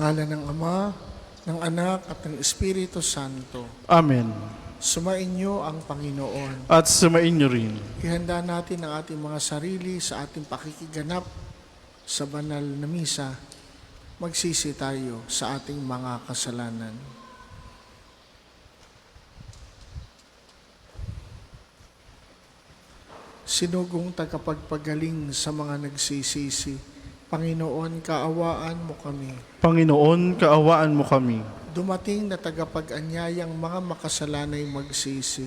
ngalan ng Ama, ng Anak at ng Espiritu Santo. Amen. Sumainyo ang Panginoon. At sumainyo rin. Ihanda natin ang ating mga sarili sa ating pakikiganap sa banal na misa. Magsisi tayo sa ating mga kasalanan. Sinugong tagapagpagaling sa mga nagsisisi, Panginoon, kaawaan mo kami. Panginoon, kaawaan mo kami. Dumating na tagapag-anyayang mga makasalanay magsisi,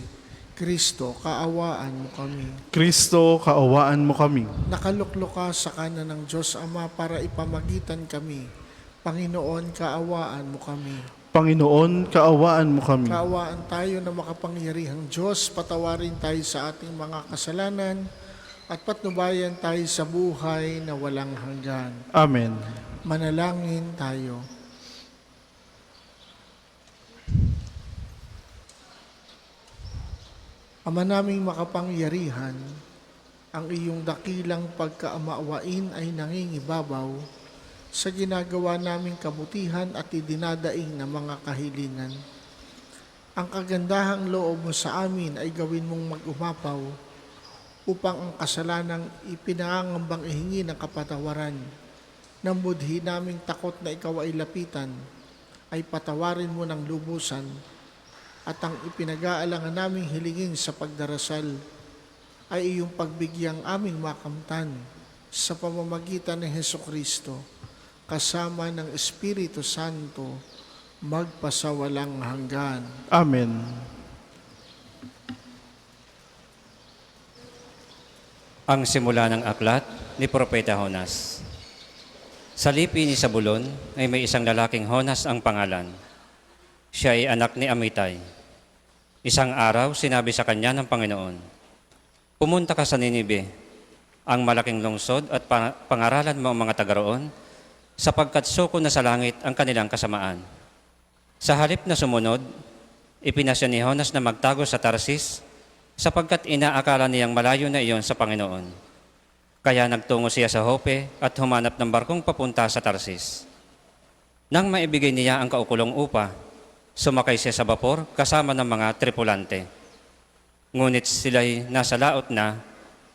Kristo, kaawaan mo kami. Kristo, kaawaan mo kami. Nakaluklok ka sa kanan ng Diyos Ama para ipamagitan kami. Panginoon, kaawaan mo kami. Panginoon, kaawaan mo kami. Kaawaan tayo na makapangyarihang Diyos, patawarin tayo sa ating mga kasalanan at patnubayan tayo sa buhay na walang hanggan. Amen. Manalangin tayo. Ama naming makapangyarihan, ang iyong dakilang pagkaamaawain ay nangingibabaw sa ginagawa naming kabutihan at idinadaing na mga kahilingan. Ang kagandahang loob mo sa amin ay gawin mong mag-umapaw upang ang kasalanang ipinangangambang ihingi ng kapatawaran na budhi naming takot na ikaw ay lapitan ay patawarin mo ng lubusan at ang ipinag-aalangan naming hilingin sa pagdarasal ay iyong pagbigyang aming makamtan sa pamamagitan ng Hesukristo kasama ng Espiritu Santo, magpasawalang hanggan. Amen. Ang simula ng aklat ni Propeta Jonas. Sa lipi ni Zabulon ay may isang lalaking Jonas ang pangalan. Siya ay anak ni Amitai. Isang araw, sinabi sa kanya ng Panginoon, "Pumunta ka sa Ninibe, ang malaking lungsod at pangaralan mo ang mga taga roon, sapagkat suko na sa langit ang kanilang kasamaan." Sa halip na sumunod, ipinasya ni Jonas na magtago sa Tarsis, sapagkat inaakala niyang malayo na iyon sa Panginoon. Kaya nagtungo siya sa Jope at humanap ng barkong papunta sa Tarsis. Nang maibigay niya ang kaukulong upa, sumakay siya sa bapor kasama ng mga tripulante. Ngunit sila'y nasa laot na,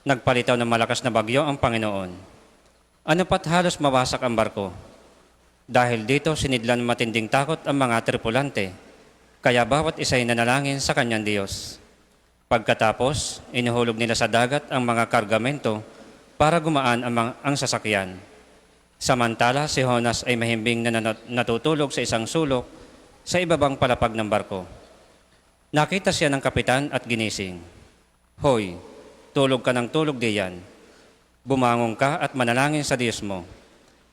nagpalitaw ng malakas na bagyo ang Panginoon. Ano pat halos mawasak ang barko. Dahil dito sinidlan matinding takot ang mga tripulante, kaya bawat isa'y nanalangin sa kanyang Diyos. Pagkatapos, inuhulog nila sa dagat ang mga kargamento para gumaan ang sasakyan. Samantala, si Jonas ay mahimbing na natutulog sa isang sulok sa ibabang palapag ng barko. Nakita siya ng kapitan at ginising. "Hoy, tulog ka ng tulog diyan. Bumangon ka at manalangin sa Diyos mo.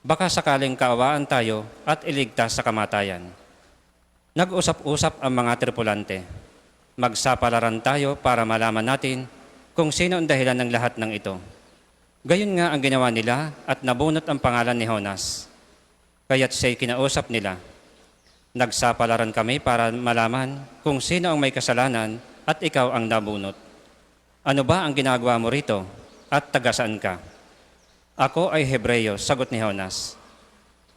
Baka sakaling kaawaan tayo at iligtas sa kamatayan." Nag-usap-usap ang mga tripulante. Magsapalaran tayo para malaman natin kung sino ang dahilan ng lahat ng ito. Gayon nga ang ginawa nila at nabunot ang pangalan ni Jonas. Kaya't siya'y kinausap nila. "Nagsapalaran kami para malaman kung sino ang may kasalanan at ikaw ang nabunot. Ano ba ang ginagawa mo rito at taga saan ka?" "Ako ay Hebreyo," sagot ni Jonas.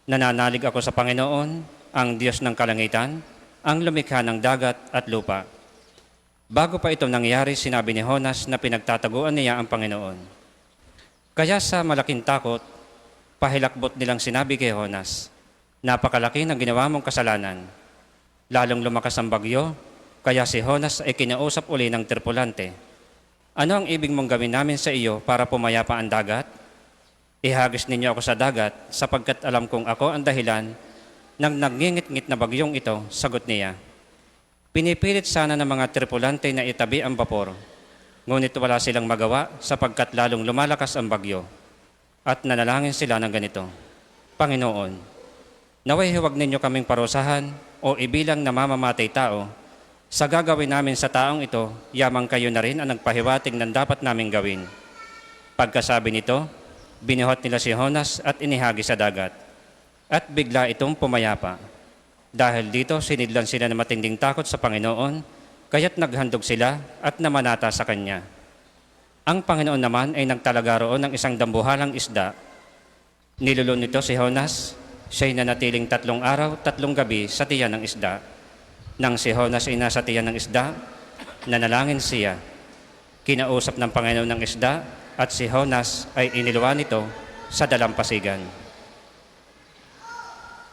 "Nananalig ako sa Panginoon, ang Diyos ng kalangitan, ang lumikha ng dagat at lupa." Bago pa ito nangyari, sinabi ni Jonas na pinagtataguan niya ang Panginoon. Kaya sa malaking takot, pahilakbot nilang sinabi kay Jonas, "Napakalaki ng ginawa mong kasalanan." Lalong lumakas ang bagyo, kaya si Jonas ay kinausap uli ng tripulante. "Ano ang ibig mong gawin namin sa iyo para pumayapa ang dagat? Ihagis ninyo ako sa dagat, sapagkat alam kong ako ang dahilan ng nangingit-ngit na bagyong ito," sagot niya. Pinipilit sana ng mga tripulante na itabi ang bapor, ngunit wala silang magawa sapagkat lalong lumalakas ang bagyo. At nanalangin sila ng ganito, "Panginoon, naway huwag ninyo kaming parusahan o ibilang na mamamatay tao. Sa gagawin namin sa taong ito, yamang kayo na rin ang nagpahiwatig ng dapat naming gawin." Pagkasabi nito, binuhat nila si Jonas at inihagi sa dagat. At bigla itong pumayapa. Dahil dito, sinidlan sila ng matinding takot sa Panginoon, kaya't naghandog sila at namanata sa Kanya. Ang Panginoon naman ay nagtalaga roon ng isang dambuhalang isda. Nilulun nito si Jonas Siya'y nanatiling 3 araw, 3 gabi sa tiyan ng isda. Nang si Jonas ay nasa tiyan ng isda, nanalangin siya. Kinausap ng Panginoon ng isda at si Jonas ay iniluwa nito sa dalampasigan.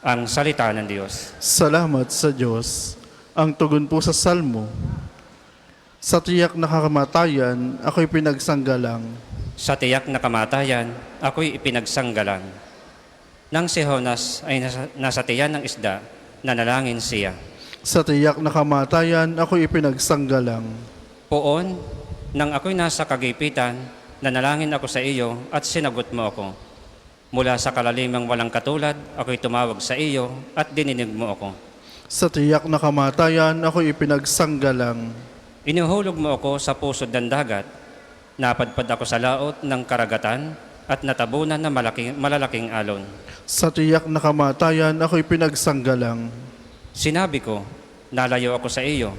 Ang salita ng Diyos. Salamat sa Diyos. Ang tugon po sa Salmo. Sa tiyak na kakamatayan, ako'y pinagsanggalang. Sa tiyak na kamatayan, ako'y ipinagsanggalang. Nang si Jonas ay nasa tiyan ng isda, nanalangin siya. Sa tiyak na kamatayan, ako'y ipinagsanggalang. Poon, nang ako'y nasa kagipitan, nanalangin ako sa iyo at sinagot mo ako. Mula sa kalalimang walang katulad, ako'y tumawag sa iyo at dininig mo ako. Sa tiyak na kamatayan, ako'y ipinagsanggalang. Inuhulog mo ako sa pusod ng dagat, napadpad ako sa laot ng karagatan at natabunan ng malalaking alon. Sa tiyak na kamatayan, ako'y pinagsanggalang. Sinabi ko, nalayo ako sa iyo.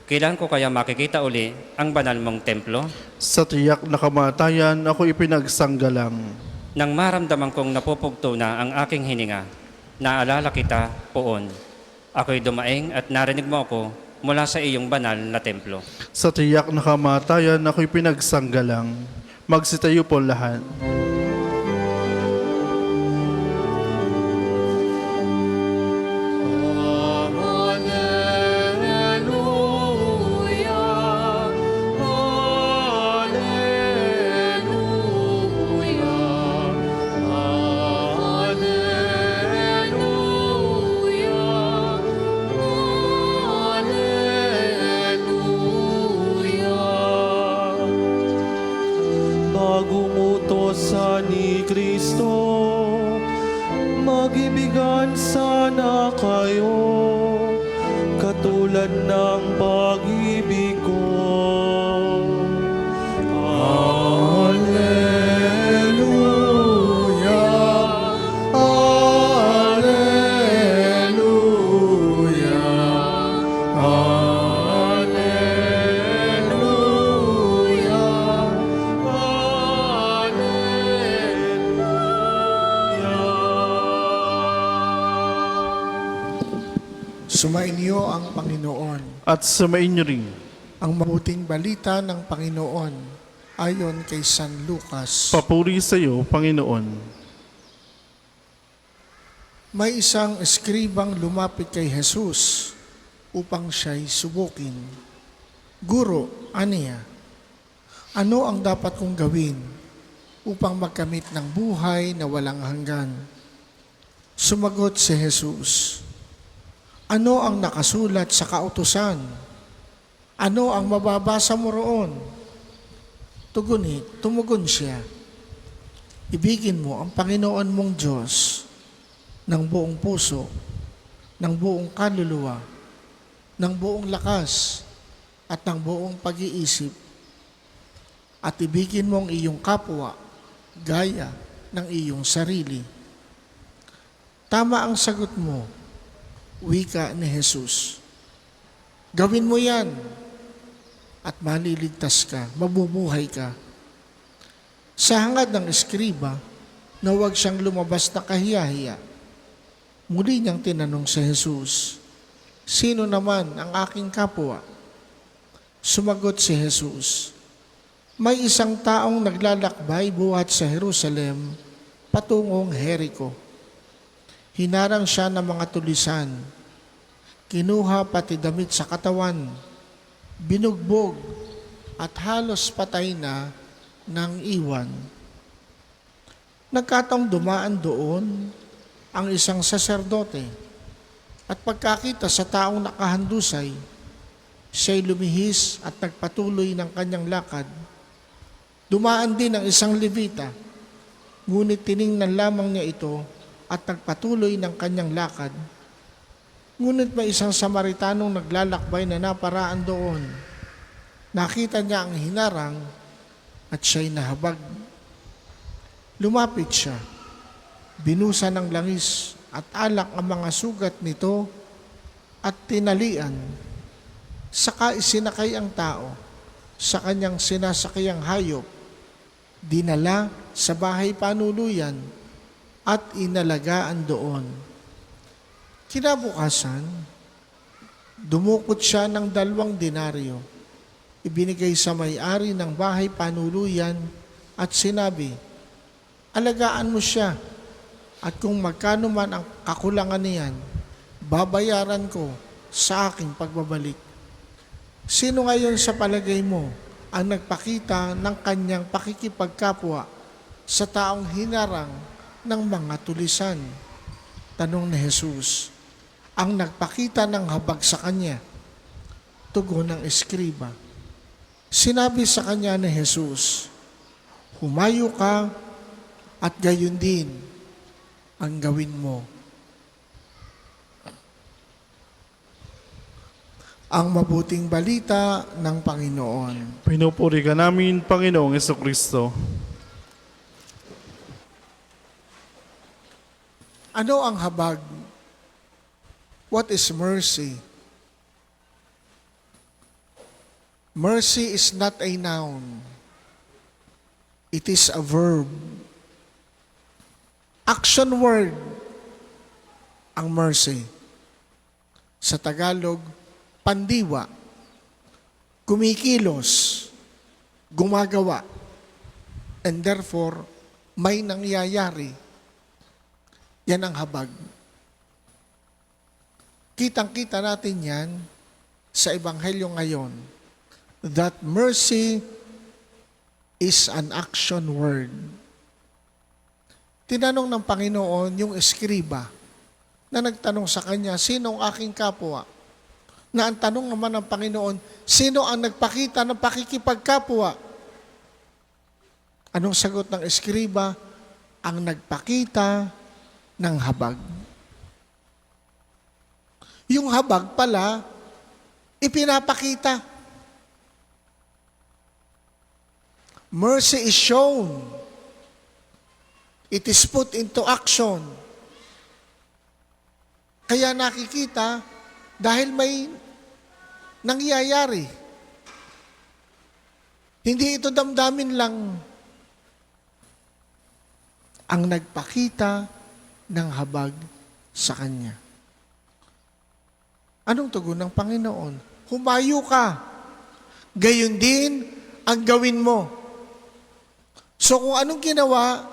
Kailan ko kaya makikita uli ang banal mong templo? Sa tiyak na kamatayan, ako'y pinagsanggalang. Nang maramdaman kong napupugto na ang aking hininga, naalala kita, Poon. Ako'y dumaing at narinig mo ako mula sa iyong banal na templo. Sa tiyak na kamatayan, ako'y pinagsanggalang. Magsitayo po lahat. Bagong utosan ni Kristo, mag-ibigan sana kayo, katulad ng pag-ibig ko. Alleluia, Alleluia, Sumainyo ang Panginoon. At sumainyo rin. Ang mabuting balita ng Panginoon ayon kay San Lucas. Papuri sa iyo, Panginoon. May isang eskribang lumapit kay Jesus upang siya'y subukin. Guro, aniya, ano ang dapat kong gawin upang magkamit ng buhay na walang hanggan? Sumagot si Jesus, ano ang nakasulat sa kautusan? Ano ang mababasa mo roon? Tumugon siya, ibigin mo ang Panginoon mong Diyos ng buong puso, ng buong kaluluwa, ng buong lakas, at ng buong pag-iisip. At ibigin mo ang iyong kapwa, gaya ng iyong sarili. Tama ang sagot mo, wika ni Jesus. Gawin mo yan at maliligtas ka, mabubuhay ka. Sa hangad ng eskriba na huwag siyang lumabas na kahiyahiya, muli niyang tinanong si Jesus, sino naman ang aking kapwa? Sumagot si Jesus, may isang taong naglalakbay buhat sa Jerusalem patungong Jericho. Hinarang siya ng mga tulisan, kinuha pati damit sa katawan, binugbog at halos patay na ng iwan. Nagkataong dumaan doon ang isang saserdote at pagkakita sa taong nakahandusay, siya'y lumihis at nagpatuloy ng kanyang lakad. Dumaan din ang isang Levita, ngunit tiningnan lamang niya ito at nagpatuloy ng kanyang lakad. Ngunit may isang Samaritanong naglalakbay na naparaan doon. Nakita niya ang hinarang at siya'y nahabag. Lumapit siya, binusa ng langis at alak ang mga sugat nito at tinalian. Saka isinakay ang tao sa kanyang sinasakayang hayop, dinala sa bahay panuluyan at inalagaan doon. Kinabukasan, dumukot siya ng 2 denaryo. Ibinigay sa may-ari ng bahay panuluyan at sinabi, alagaan mo siya at kung magkano man ang kakulangan niyan, babayaran ko sa aking pagbabalik. Sino ngayon sa palagay mo ang nagpakita ng kanyang pakikipagkapwa sa taong hinarang ng mga tulisan? Tanong ni Jesus. Ang nagpakita ng habag sa kanya. Tugon ng eskriba. Sinabi sa kanya ni Jesus, humayo ka at gayon din ang gawin mo. Ang mabuting balita ng Panginoon. Pinupuri ka namin, Panginoong Jesucristo. Ano ang habag? What is mercy? Mercy is not a noun. It is a verb. Action word ang mercy. Sa Tagalog, pandiwa, kumikilos, gumagawa, and therefore, may nangyayari. Yan ang habag. Kitang-kita natin yan sa Ebanghelyo ngayon that mercy is an action word. Tinanong ng Panginoon yung eskriba na nagtanong sa kanya, sino ang aking kapwa? Na ang tanong naman ng Panginoon, sino ang nagpakita ng pakikipagkapwa? Anong sagot ng eskriba? Ang nagpakita ng habag. Yung habag pala, ipinapakita. Mercy is shown. It is put into action. Kaya nakikita dahil may nangyayari. Hindi ito damdamin lang. Ang nagpakita ng habag sa kanya. Anong tugon ng Panginoon? Humayo ka. Gayon din ang gawin mo. So kung anong ginawa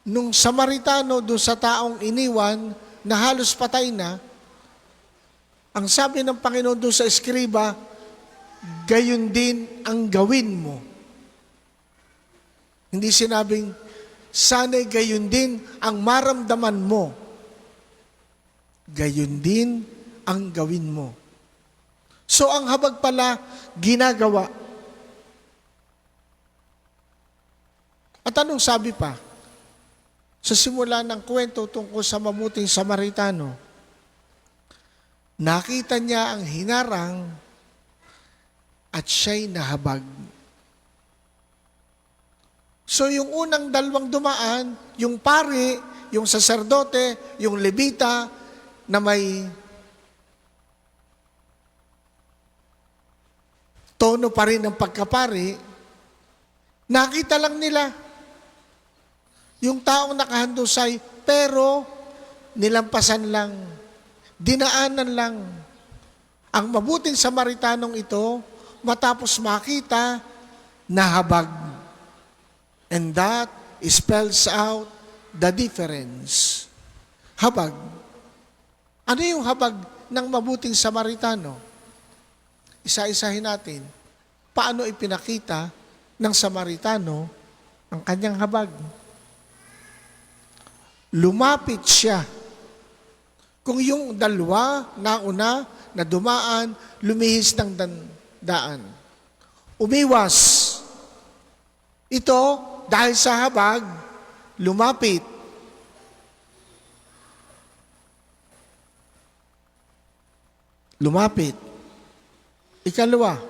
nung Samaritano doon sa taong iniwan na halos patay na, ang sabi ng Panginoon doon sa eskriba, gayon din ang gawin mo. Hindi sinabing, sana'y gayon din ang maramdaman mo. Gayon din ang gawin mo. So ang habag pala, ginagawa. At anong sabi pa? Sa simula ng kwento tungkol sa mabuting Samaritano, nakita niya ang hinarang at siya'y nahabag. So yung unang 2 dumaan, yung pari, yung saserdote, yung levita na may tono pa rin ng pagkapari, nakita lang nila yung taong nakahandusay, pero nilampasan lang, dinaanan lang. Ang mabuting Samaritanong ito, matapos makita, nahabag. And that spells out the difference. Habag. Ano yung habag ng mabuting Samaritano? Isa-isahin natin. Paano ipinakita ng Samaritano ang kanyang habag? Lumapit siya. Kung yung 2 nauna na dumaan, lumihis ng daan. Umiwas. Ito, dahil sa habag, lumapit. Lumapit. Ikalawa,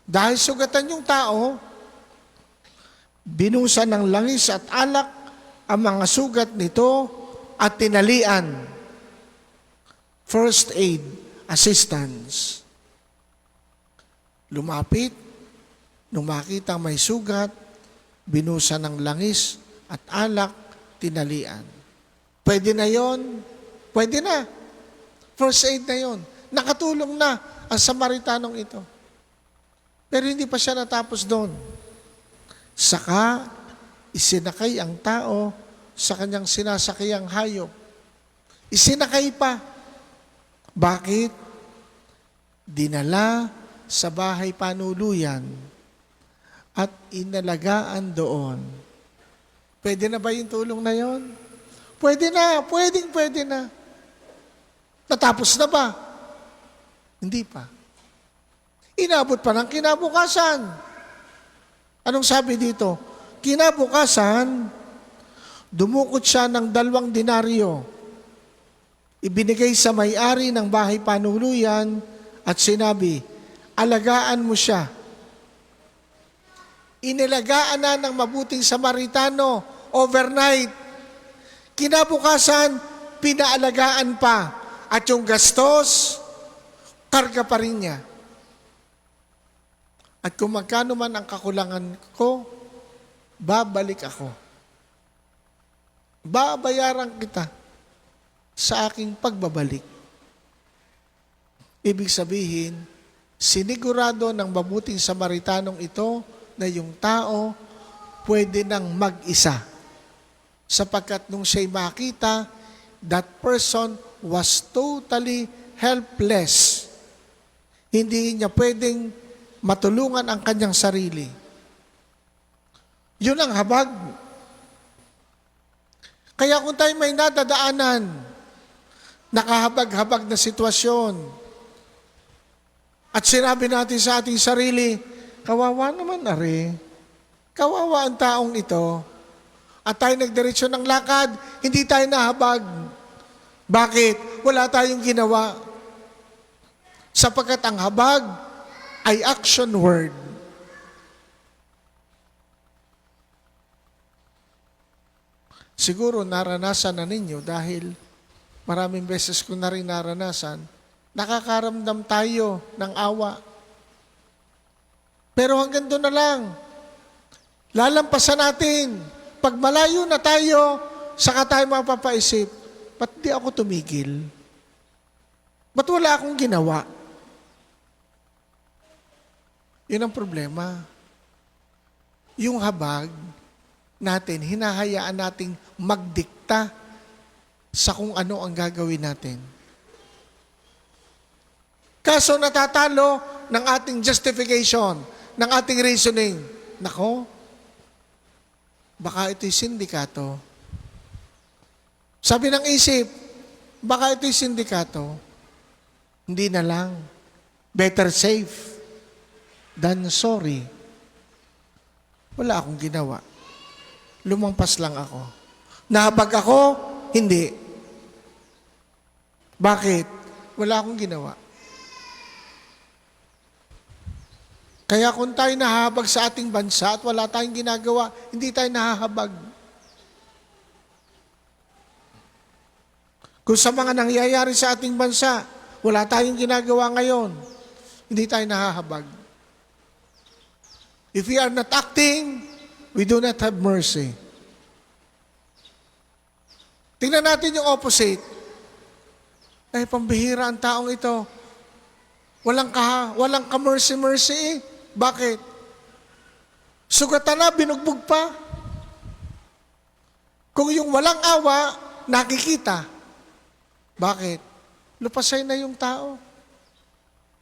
dahil sugatan yung tao, binusan ng langis at alak ang mga sugat nito at tinalian. First aid, assistance. Lumapit, nung makita may sugat, binusan ng langis at alak tinalian. Pwede na yon? Pwede na. First aid na yon. Nakatulong na ang Samaritanong ito. Pero hindi pa siya natapos doon. Saka, isinakay ang tao sa kanyang sinasakayang hayop. Isinakay pa. Bakit? Dinala sa bahay panuluyan at inalagaan doon. Pwede na ba yung tulong na yon? Pwede na. Pwede na. Natapos na ba? Hindi pa. Inabot pa ng kinabukasan. Anong sabi dito? Kinabukasan, dumukot siya ng 2 denaryo. Ibinigay sa may-ari ng bahay panuluyan at sinabi, alagaan mo siya. Inilagaan na ng mabuting Samaritano overnight. Kinabukasan, pinaalagaan pa. At yung gastos, karga pa rin niya. At kung magkano man ang kakulangan ko, babalik ako. Babayaran kita sa aking pagbabalik. Ibig sabihin, sinigurado ng mabuting Samaritanong ito na yung tao pwede nang mag-isa. Sapagkat nung siya'y makita, that person was totally helpless. Hindi niya pwedeng matulungan ang kanyang sarili. Yun ang habag. Kaya kung tayo may nadadaanan, nakahabag-habag na sitwasyon, at sinabi natin sa ating sarili, kawawa naman are, kawawa ang taong ito, at tayo nagdiretso ng lakad, hindi tayo nahabag. Bakit? Wala tayong ginawa. Sapagkat ang habag ay action word. Siguro naranasan na ninyo dahil maraming beses ko na rin naranasan, nakakaramdam tayo ng awa. Pero hanggang doon na lang. Lalampasan natin. Pag malayo na tayo, saka tayo mapapaisip, ba't di ako tumigil? Ba't wala akong ginawa? Yun ang problema. Yung habag natin, hinahayaan nating magdikta sa kung ano ang gagawin natin. Kaso natatalo ng ating justification, ng ating reasoning. Nako, baka ito'y sindikato. Sabi ng isip, baka ito'y sindikato. Hindi na lang. Better safe than sorry. Wala akong ginawa. Lumampas lang ako. Nahabag ako? Hindi. Bakit? Wala akong ginawa. Kaya kung tayo nahahabag sa ating bansa at wala tayong ginagawa, hindi tayo nahahabag. Kung sa mga nangyayari sa ating bansa, wala tayong ginagawa ngayon, hindi tayo nahahabag. If we are not acting, we do not have mercy. Tingnan natin yung opposite. Ay, pambihira ang taong ito. Walang ka-mercy-mercy eh. Bakit? Sugatan na, binugbog pa. Kung yung walang awa, nakikita. Bakit? Lupasay na yung tao.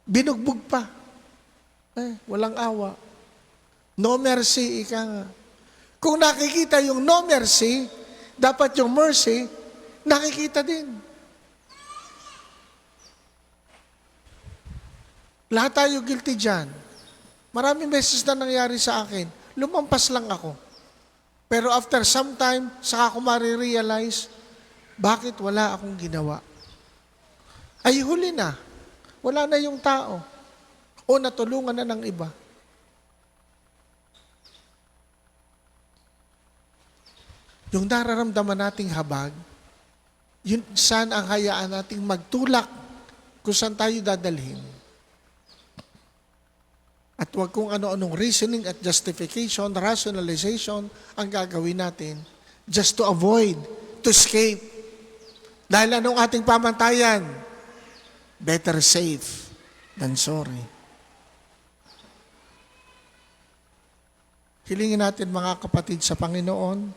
Binugbog pa. Walang awa. No mercy, ika nga. Kung nakikita yung no mercy, dapat yung mercy, nakikita din. Lahat tayo guilty dyan. Maraming beses na nangyari sa akin. Lumampas lang ako. Pero after some time, saka ko marirealize, bakit wala akong ginawa? Ay huli na. Wala na yung tao. O natulungan na ng iba. Yung nararamdaman nating habag, yun saan ang hayaan nating magtulak kung saan tayo dadalhin. At huwag kung ano-anong reasoning at justification, rationalization ang gagawin natin. just to avoid, to escape. Dahil anong ating pamantayan? Better safe than sorry. Hilingin natin mga kapatid sa Panginoon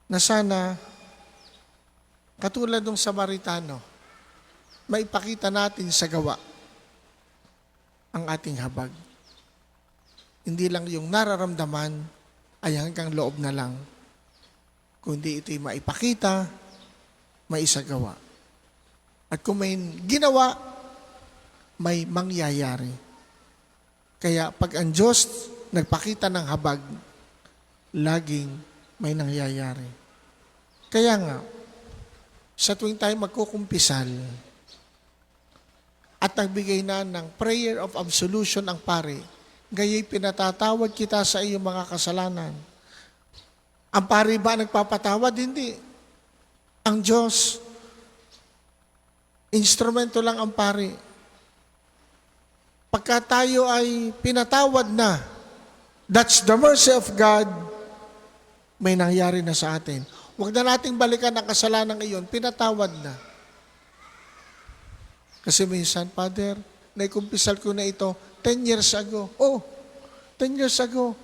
na sana katulad ng Samaritano, maipakita natin sa gawa ang ating habag. Hindi lang yung nararamdaman ay hanggang loob na lang, kundi ito'y maipakita, maisagawa. At kung may ginawa, may mangyayari. Kaya pag ang Diyos nagpakita ng habag, laging may nangyayari. Kaya nga, sa tuwing tayo magkukumpisal at nagbigay na ng prayer of absolution ang pari, gaya'y pinatatawad kita sa iyong mga kasalanan. Ang pari ba nagpapatawad? Hindi. Ang Diyos, instrumento lang ang pari. Pagka tayo ay pinatawad na, that's the mercy of God, may nangyari na sa atin. Huwag na nating balikan ang kasalanan iyon, pinatawad na. Kasi minsan, Father, naikumpisal ko na ito 10 years ago. Oh, 10 years ago.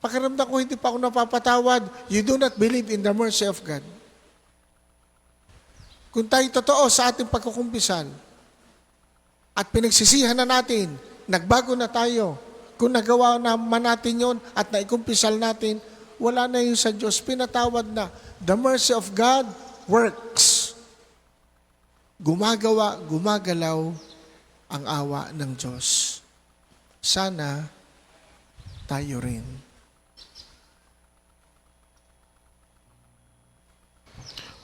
Pakiramdam ko hindi pa ako napapatawad. You do not believe in the mercy of God. Kung tayo totoo sa ating pagkukumpisal at pinagsisihan na natin, nagbago na tayo, kung nagawa naman natin yon at naikumpisal natin, wala na yun sa Diyos, pinatawad na. The mercy of God works. Gumagawa, gumagalaw ang awa ng Diyos. Sana tayo rin.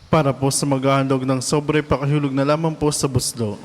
Para po sa maghahandog ng sobre, pakihulog na lamang po sa buslo.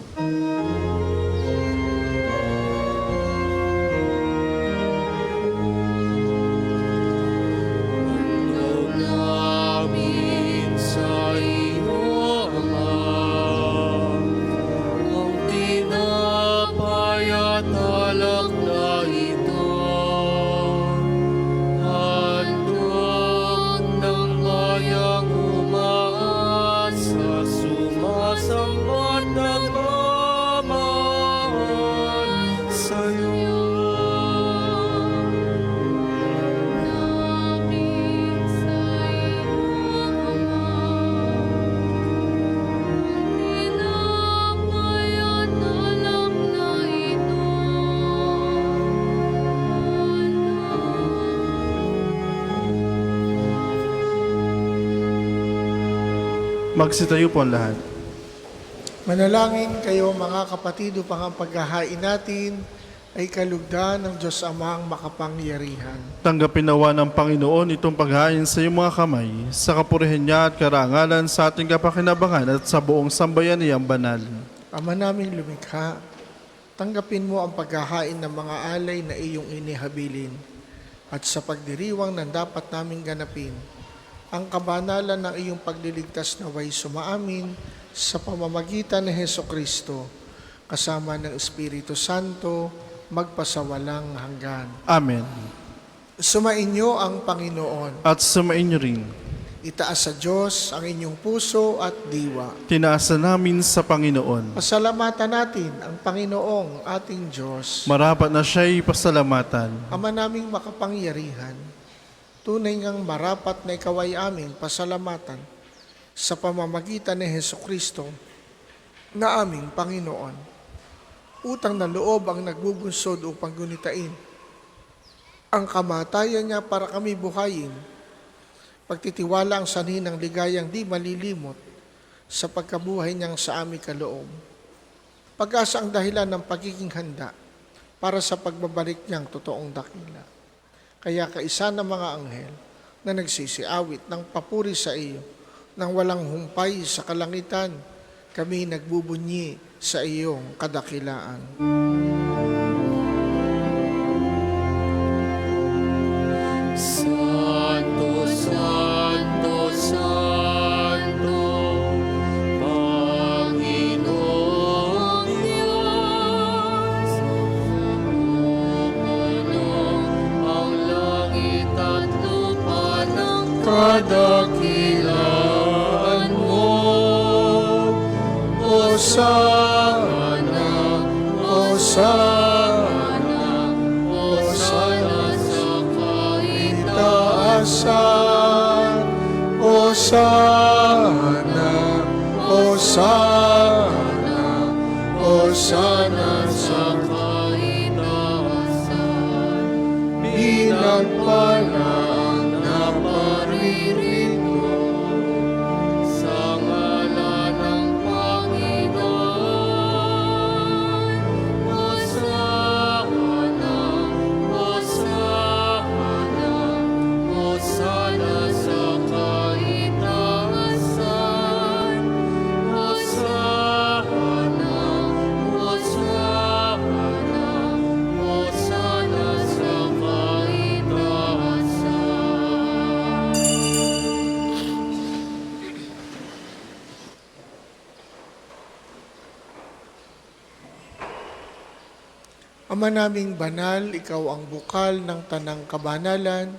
Magsitayo po ang lahat. Manalangin kayo mga kapatid upang ang paghahain natin ay kalugdan ng Diyos Amang makapangyarihan. Tanggapin nawa ng Panginoon itong paghain sa iyong mga kamay, sa kapurihan niya at karangalan sa ating kapakinabangan at sa buong sambayan niyang banal. Ama naming lumikha, tanggapin mo ang paghahain ng mga alay na iyong inihabilin at sa pagdiriwang ng dapat naming ganapin, ang kabanalan ng iyong pagliligtas naway sumaamin sa pamamagitan ni Hesukristo, kasama ng Espiritu Santo, magpasawalang hanggan. Amen. Sumainyo ang Panginoon. At sumainyo rin. Itaas sa Diyos ang inyong puso at diwa. Tinaasa namin sa Panginoon. Pasalamatan natin ang Panginoong ating Diyos. Marapat na siya'y pasalamatan. Ama naming makapangyarihan, tunay ngang marapat na ikaw ay aming pasalamatan sa pamamagitan ni Hesukristo na aming Panginoon. Utang na loob ang nagbubunsod upang gunitain ang kamatayan niya para kami buhayin. Pagtitiwala ang sanhin ng ligayang di malilimot sa pagkabuhay niyang sa aming kaloob. Pag-asa ang dahilan ng pagiging handa para sa pagbabalik niyang totoong dakila. Kaya kaisa ng mga anghel na nagsisiawit ng papuri sa iyo, nang walang humpay sa kalangitan, kami nagbubunyi sa iyong kadakilaan. Santo, Santo, Santo, Panginoong Diyos, ang langit at lupa ng kadakilaan mo. Hosana, Hosana, Hosana sa kaitaasan. Hosana, Hosana, Hosana sa kaitaasan. Pinagpalang na paririto sa ngalan ng Panginoon. Hosana, Hosana, Hosana sa kaitaasan. Hosana, Hosana, Hosana sa kaitaasan. Ama naming banal, ikaw ang bukal ng tanang kabanalan,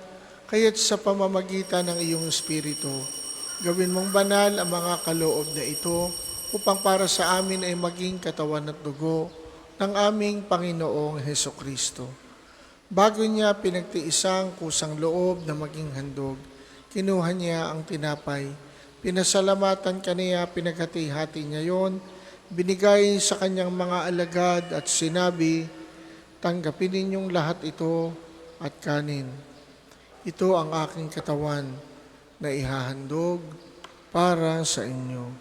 kaya't sa pamamagitan ng iyong Espiritu, gawin mong banal ang mga kaloob na ito upang para sa amin ay maging katawan at dugo ng aming Panginoong Hesukristo. Bago niya pinagtiisang kusang loob na maging handog, kinuha niya ang tinapay, pinasalamatan kaniya, pinaghati-hati niya yon, binigay sa kanyang mga alagad at sinabi, tanggapin ninyong lahat ito at kanin. Ito ang aking katawan na ihahandog para sa inyo.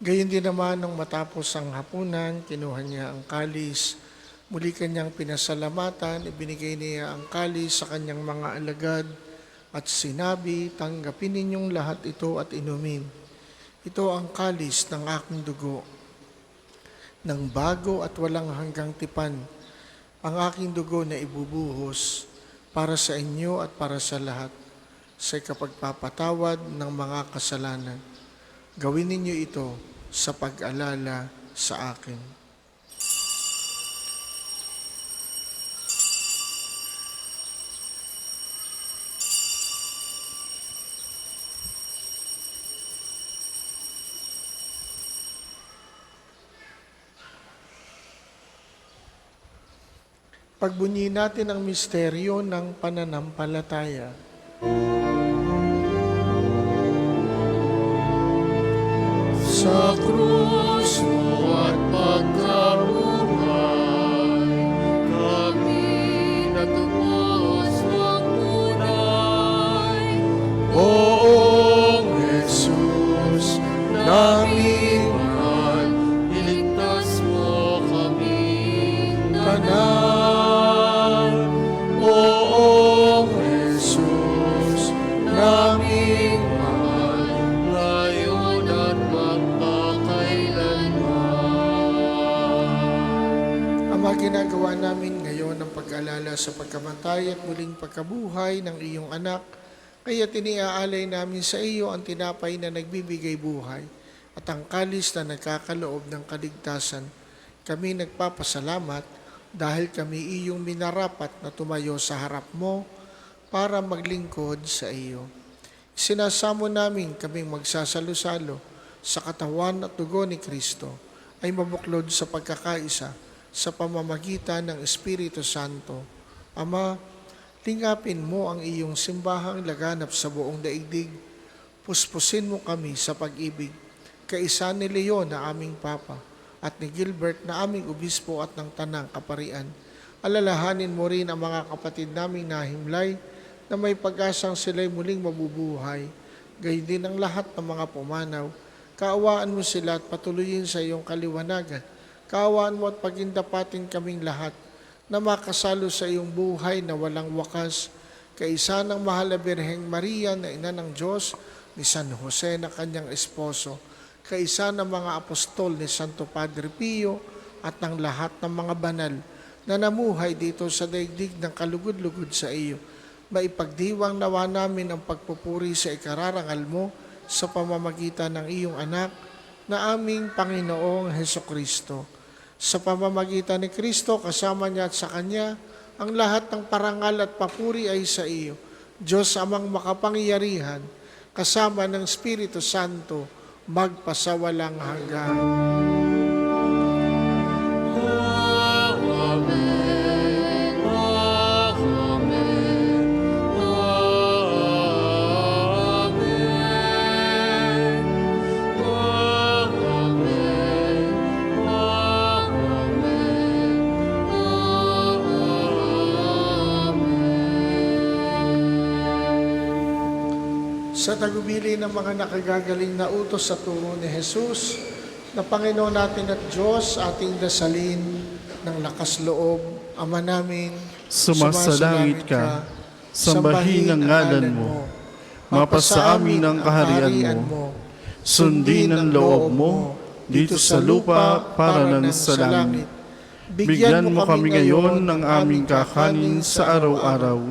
Gayon din naman nung matapos ang hapunan, kinuha niya ang kalis, muli kanyang pinasalamatan, ibinigay niya ang kalis sa kanyang mga alagad at sinabi, tanggapin ninyong lahat ito at inumin. Ito ang kalis ng aking dugo, ng bago at walang hanggang tipan, ang aking dugo na ibubuhos para sa inyo at para sa lahat, sa kapagpapatawad ng mga kasalanan. Gawin ninyo ito sa pag-alala sa akin. Pagbunyi natin ang misteryo ng pananampalataya. Sa krus mo at pagkabuhay, kami natubos ng tunay. Poong Jesus, naming mahal, iligtas mo kami tanan. Poong Jesus, naming mahal, ngayon at ginagawa namin ngayon ang pag-alala sa pagkamatay at muling pagkabuhay ng iyong anak, kaya tiniaalay namin sa iyo ang tinapay na nagbibigay buhay at ang kalis na nagkakaloob ng kaligtasan. Kami nagpapasalamat dahil kami iyong minarapat na tumayo sa harap mo para maglingkod sa iyo. Sinasamo namin kaming magsasalo-salo sa katawan at dugo ni Kristo ay mabuklod sa pagkakaisa sa pamamagitan ng Espiritu Santo. Ama, lingapin mo ang iyong simbahang laganap sa buong daigdig. Puspusin mo kami sa pag-ibig. Kaisa ni Leon na aming Papa at ni Gilbert na aming obispo at ng Tanang Kaparian. Alalahanin mo rin ang mga kapatid naming nahimlay na may pag-asang sila'y muling mabubuhay. Gayon din ang lahat ng mga pumanaw. Kaawaan mo sila at patuloyin sa iyong kaliwanagan. Kaawaan mo at pagindapatin kaming lahat na makasalo sa iyong buhay na walang wakas. Kaisa ng mahal na Birheng Maria na ina ng Diyos, ni San Jose na kanyang esposo, kaisa ng mga apostol ni Santo Padre Pio at ng lahat ng mga banal na namuhay dito sa daigdig ng kalugod-lugod sa iyo. Maipagdiwang nawa namin ang pagpupuri sa ikararangal mo sa pamamagitan ng iyong anak na aming Panginoong Hesukristo. Sa pamamagitan ni Kristo, kasama niya at sa Kanya, ang lahat ng parangal at papuri ay sa iyo, Diyos amang makapangyarihan, kasama ng Espiritu Santo, magpasawalang hanggan. Amen. Amen. Sa tagubili ng mga nakagagaling na utos sa turo ni Jesus, na Panginoon natin at Diyos, ating dasalin ng lakas loob, Ama namin, Sumasalangit ka, sambahin ang ngalan mo, mapasa amin ang kaharian mo, sundin ang loob mo, dito sa lupa para ng sa langit. Bigyan mo kami ngayon ng aming kakanin sa araw-araw,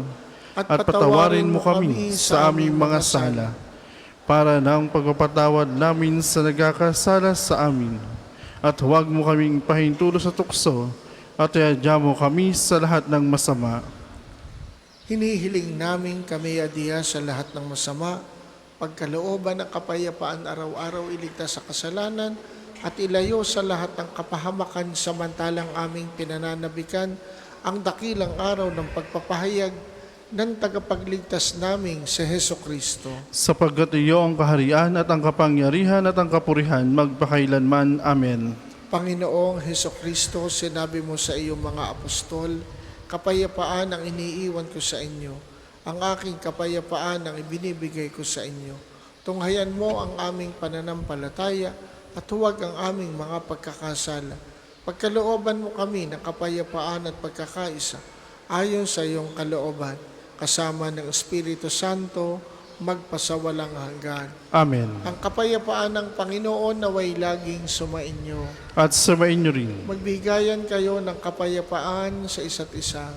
at patawarin mo kami sa aming mga sala, para ng pagpapatawad namin sa nagkakasala sa amin. At huwag mo kaming pahintulo sa tukso, at iadya mo kami sa lahat ng masama. Hinihiling namin kami adiya sa lahat ng masama, pagkalooban ng kapayapaan araw-araw iligtas sa kasalanan, at ilayo sa lahat ng kapahamakan samantalang aming pinananabikan ang dakilang araw ng pagpapahayag ng tagapagligtas naming si Hesukristo. Sapagkat iyo ang kaharian at ang kapangyarihan at ang kapurihan magpakailanman. Amen. Panginoong Hesukristo, sinabi mo sa iyong mga apostol, kapayapaan ang iniiwan ko sa inyo, ang aking kapayapaan ang ibinibigay ko sa inyo. Tunghayan mo ang aming pananampalataya at huwag ang aming mga pagkakasala. Pagkalooban mo kami ng kapayapaan at pagkakaisa ayon sa iyong kalooban, kasama ng Espiritu Santo, magpasawalang hanggan. Amen. Ang kapayapaan ng Panginoon naway laging sumainyo. At samain niyo rin. Magbigayan kayo ng kapayapaan sa isa't isa.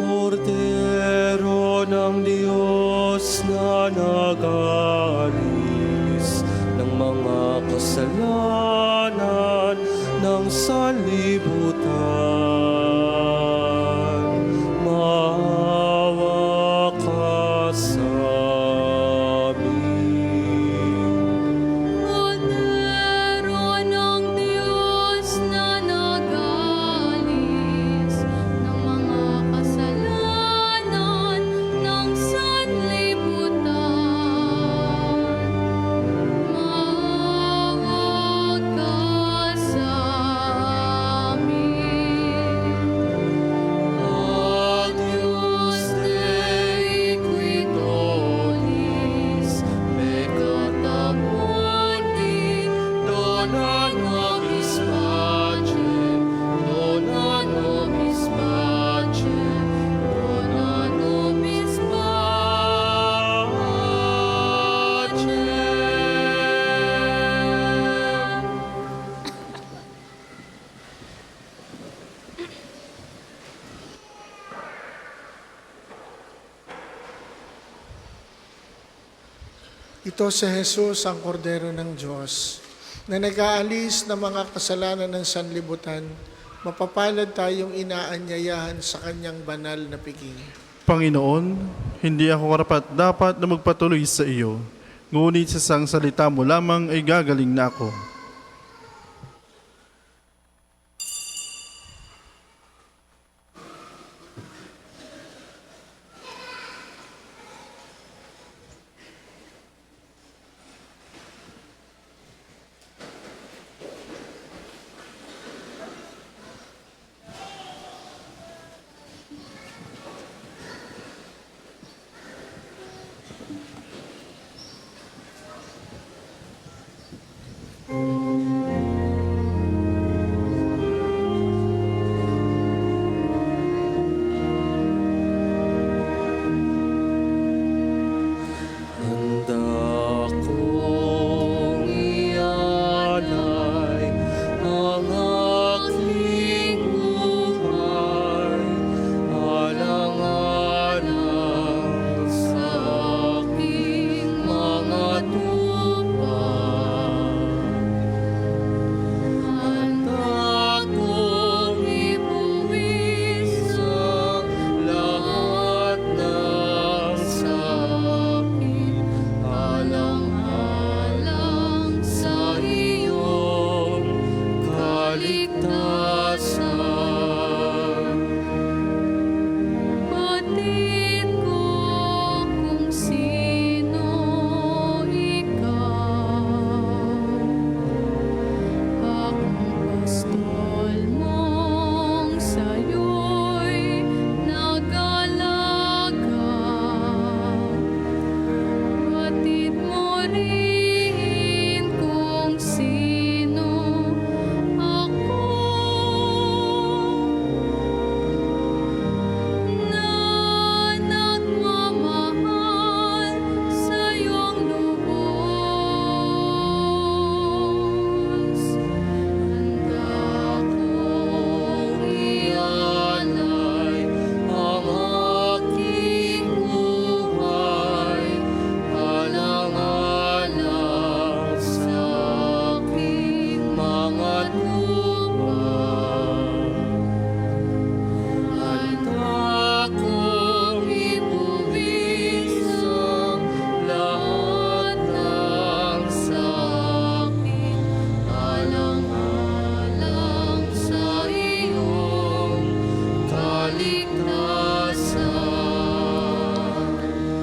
Kordero ng Diyos na nag-aalis ng mga kasalanan ng sanlibutan, maawa ka sa amin. Kordero ng Diyos na nag-aalis ng mga kasalanan ng sanlibutan, maawa ka sa amin. Agnus Dei qui tollis peccata mundi, dona nobis pace, dona nobis pace, dona nobis pace. Ito si Jesus, ang Kordero ng Diyos, na nag-aalis ng mga kasalanan ng sanlibutan. Mapapalad tayong inaanyayahan sa kanyang banal na piging. Panginoon, hindi ako karapat dapat na magpatuloy sa iyo, ngunit sa isang salita mo lamang ay gagaling na ako.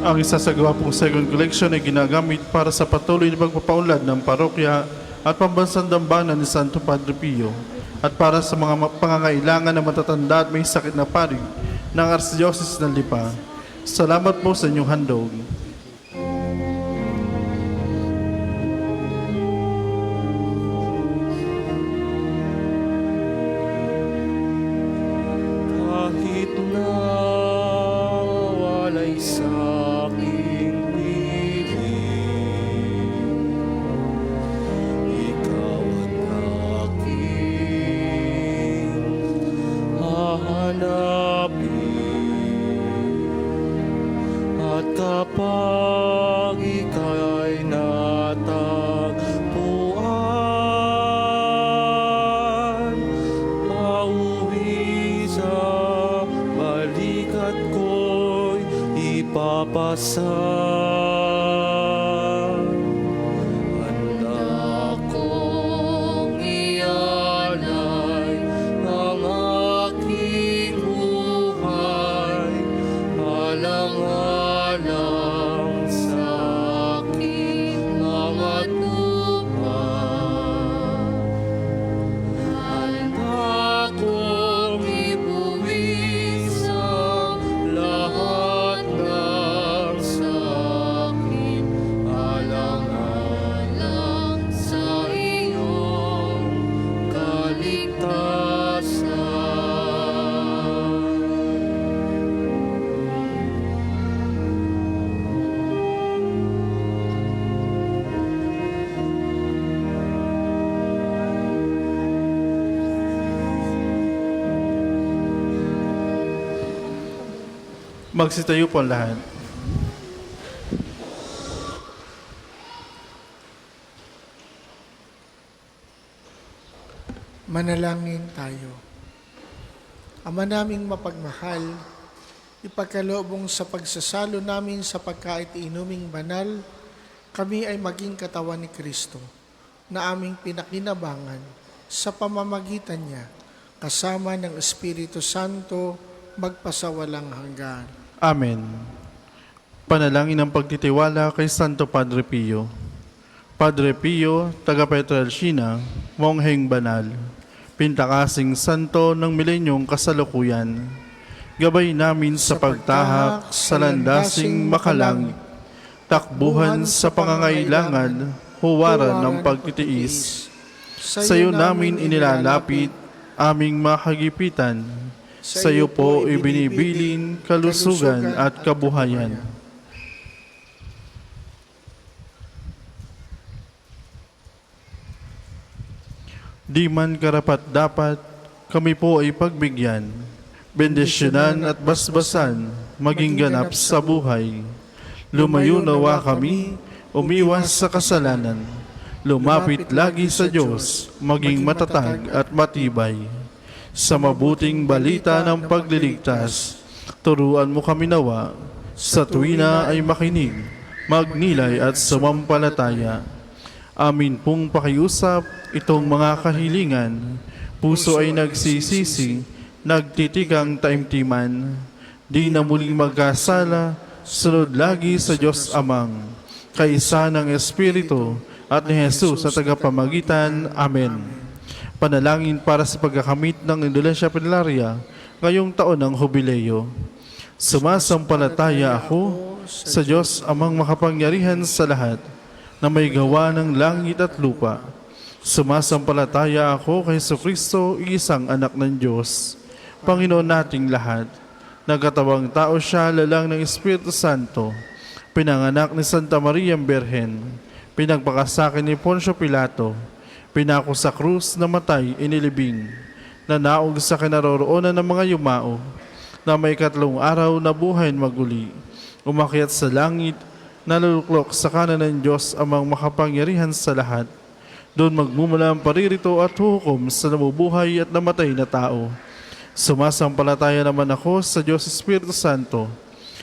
Ang isasagawa pong second collection ay ginagamit para sa patuloy na pagpapaunlad ng parokya at pambansang dambana ni Santo Padre Pio at para sa mga pangangailangan na matatanda at may sakit na parig ng Archdiocese ng Lipa. Salamat po sa inyong handog. Kahit na walay sa'king piling, ikaw ang aking hahanapin. At kapag ika'y natagpuan, pauwi sa balikat ko'y ipapasan. Handa kong ialay ang aking buhay, alang-alang sa aking mga tupad. Handa kong ibuwis ang lahat ng sakit, alang-alang sa iyong kaligtasan. Magsitayo po ang lahat. Manalangin tayo. Ama naming mapagmahal, ipagkaloob sa pagsasalo namin sa pagkait inuming banal, kami ay maging katawan ni Kristo na aming pinakinabangan sa pamamagitan niya kasama ng Espiritu Santo magpasawalang hanggan. Amen. Panalangin ng pagtitiwala kay Santo Padre Pio. Padre Pio, taga Pietrelcina, mongheng banal, pintakasing santo ng milenyong kasalukuyan, gabay namin sa pagtahak sa landasing makalangit, takbuhan sa pangangailangan, huwaran ng pagtitiis. Sa iyo namin inilalapit aming makagipitan, sa iyo po ibinibilin kalusugan at kabuhayan. Di man karapat-dapat, kami po ay pagbigyan, bendisyonan at basbasan, maging ganap sa buhay. Lumayo nawa kami, umiwas sa kasalanan, lumapit lagi sa Diyos, maging matatag at matibay. Sa mabuting balita ng pagliligtas, turuan mo kami nawa, sa tuwina ay makinig, magnilay at sumampalataya. Amin pong pakiusap itong mga kahilingan, puso ay nagsisisi, nagtitikang taimtiman, di na muling magkasala, sunod lagi sa Diyos Amang, kaisa ng Espiritu at ni Jesus sa tagapamagitan. Amen. Panalangin para sa pagkakamit ng Indulensya Plenaria ngayong taon ng Jubileo. Sumasampalataya ako sa Diyos Amang makapangyarihan sa lahat, na may gawa ng langit at lupa. Sumasampalataya ako kay Jesucristo, isang anak ng Diyos, Panginoon nating lahat. Nagkatawang tao siya, lalang ng Espiritu Santo, pinanganak ni Santa Maria Birhen, pinagpakasakin ni Poncio Pilato, pinako sa krus, namatay, inilibing, nanaog sa kinaroroonan ng mga yumao, na may 3 araw na buhay maguli, umakyat sa langit, naluluklok sa kanan ng Diyos Amang makapangyarihan sa lahat. Doon magmumula ang paririto at hukom sa namubuhay at namatay na tao. Sumasampalataya naman ako sa Diyos Espiritu Santo,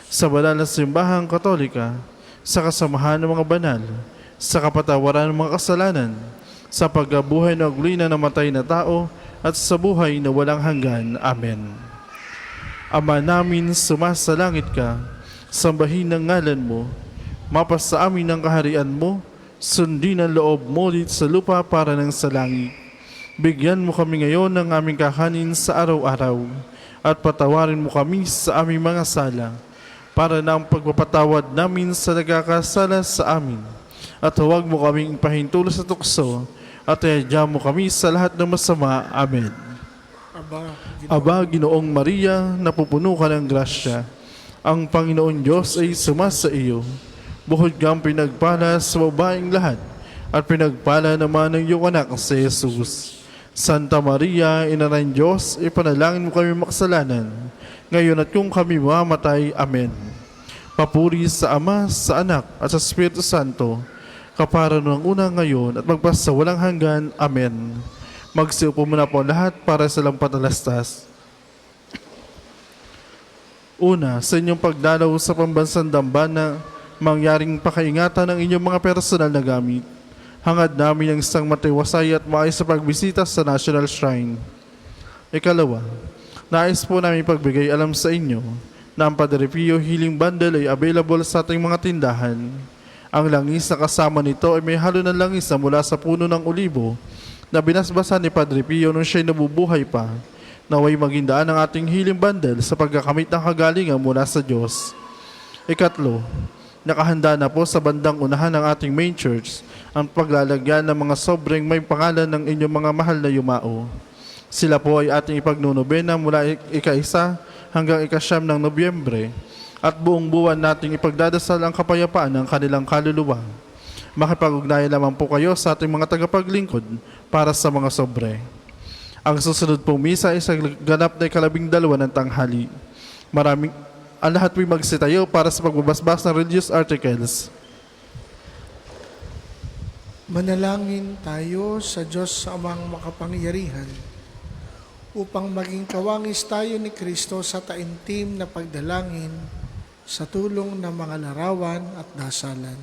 sa banal na simbahang Katolika, sa kasamahan ng mga banal, sa kapatawaran ng mga kasalanan, sa pagkabuhay na ugli na namatay na tao, at sa buhay na walang hanggan. Amen. Ama namin, sumasalangit ka, sambahin ang ngalan mo, mapasa amin ang kaharian mo, sundin ang loob mo dito sa lupa para ng sa langit. Bigyan mo kami ngayon ng aming kakanin sa araw-araw, at patawarin mo kami sa aming mga sala, para na ang pagpapatawad namin sa nagkakasala sa amin. At huwag mo kaming ipahintulot sa tukso, at iadya mo kami sa lahat ng masama. Amen. Aba, Ginoong Maria, napupuno ka ng grasya. Ang Panginoon Diyos ay sumasa iyo. Buhod kang pinagpala sa babaeng lahat, at pinagpala naman ng iyong anak si Jesus. Santa Maria, Ina ng Diyos, ipanalangin mo kami makasalanan, ngayon at kung kami mamatay. Amen. Papuri sa Ama, sa Anak, at sa Espiritu Santo, kapara ng una ngayon, at magpasa walang hanggan. Amen. Magsiupo muna po lahat para sa lampatalastas. Una, sa inyong pagdalaw sa pambansang dambana, mangyaring pakaingatan ng inyong mga personal na gamit. Hangad namin ang isang matiwasay at maayos sa pagbisita sa National Shrine. Ikalawa, nais po namin pagbigay alam sa inyo na ang Padre Pio Healing Bundle ay available sa ating mga tindahan. Ang langis na kasama nito ay may halo ng langis na mula sa puno ng olibo na binasbasan ni Padre Pio nung siya'y nabubuhay pa. Naway maging daan ang ating healing bundle sa pagkakamit ng kagalingan mula sa Diyos. Ikatlo, nakahanda na po sa bandang unahan ng ating main church ang paglalagyan ng mga sobrang may pangalan ng inyong mga mahal na yumao. Sila po ay ating ipagnunobena mula ika-1 hanggang ika-9 ng Nobyembre, at buong buwan nating ipagdadasal ang kapayapaan ng kanilang kaluluwa. Makipag-ugnayan lamang po kayo sa ating mga tagapaglingkod para sa mga sobre. Ang susunod pong misa ay sa ganap na 12 ng tanghali. Ang lahat po'y magsitayo para sa pagbabasbas ng religious articles. Manalangin tayo sa Diyos sa Amang makapangyarihan upang maging kawangis tayo ni Kristo sa taimtim na pagdalangin sa tulong ng mga larawan at dasalan.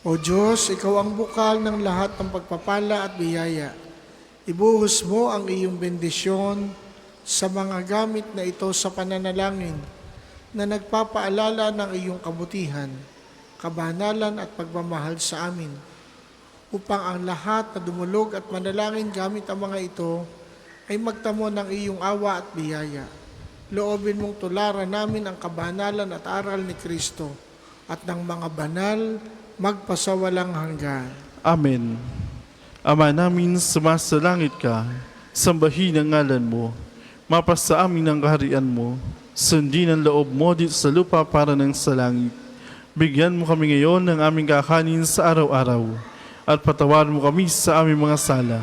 O Diyos, Ikaw ang bukal ng lahat ng pagpapala at biyaya. Ibuhos mo ang iyong bendisyon sa mga gamit na ito sa pananalangin na nagpapaalala ng iyong kabutihan, kabanalan at pagmamahal sa amin, upang ang lahat na dumulog at manalangin gamit ang mga ito ay magtamo ng iyong awa at biyaya. Loobin mong tularan namin ang kabanalan at aral ni Kristo at ng mga banal magpasawalang hanggan. Amen. Ama namin, sumasalangit ka, sambahin ang ngalan mo, mapasa amin ang kaharian mo, sundin ang loob mo dito sa lupa para ng sa langit. Bigyan mo kami ngayon ng aming kakanin sa araw-araw, at patawarin mo kami sa aming mga sala,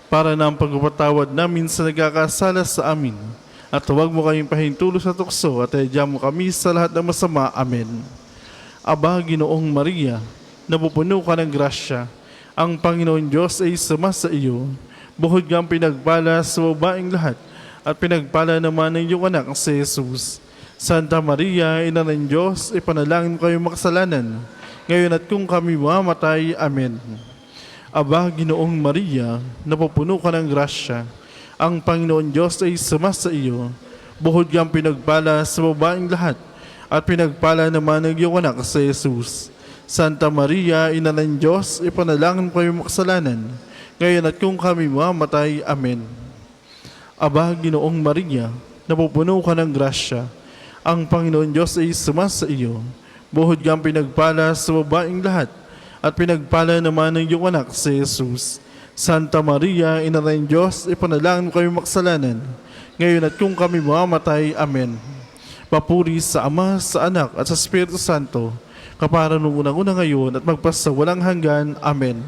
para na ang pagpapatawad namin sa nagkakasala sa amin, at huwag mo kaming pahintulo sa tukso, at iadya mo kami sa lahat ng masama. Amen. Aba, Ginoong Maria, napupuno ka ng grasya, ang Panginoon Diyos ay sumasa iyo. Buhod kang pinagpala sa babaeng lahat, at pinagpala naman ng iyong anak si Jesus. Santa Maria, Ina ng Diyos, ipanalangin mo kayong makasalanan, ngayon at kung kami mamatay. Amen. Aba, Ginoong Maria, napupuno ka ng grasya, ang Panginoon Diyos ay sumasa iyo. Buhod kang pinagpala sa babaeng lahat, at pinagpala naman ng iyong anak si Jesus. Santa Maria, Ina ng Diyos, ipanalangin ko kayong makasalanan, ngayon at kung kami mamatay. Amen. Aba, Ginoong Maria, napupuno ka ng grasya, ang Panginoon Diyos ay sumasa iyo. Buhod kang pinagpala sa babaeng lahat, at pinagpala naman ng iyong anak si Jesus. Santa Maria, Ina ng Diyos, ipanalangin ko kayong makasalanan, ngayon at kung kami mamatay. Amen. Papuri sa Ama, sa Anak, at sa Espiritu Santo, kapara nung unang-una ngayon, at magpasa walang hanggan. Amen.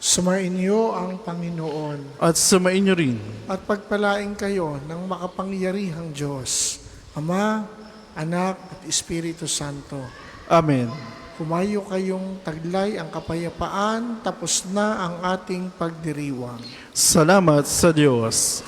Sumainyo ang Panginoon At sumain niyo rin. at pagpalain kayo ng makapangyarihang Diyos, Ama, Anak at Espiritu Santo. Amen. Humayo kayong taglay ang kapayapaan, tapos na ang ating pagdiriwang. Salamat sa Diyos.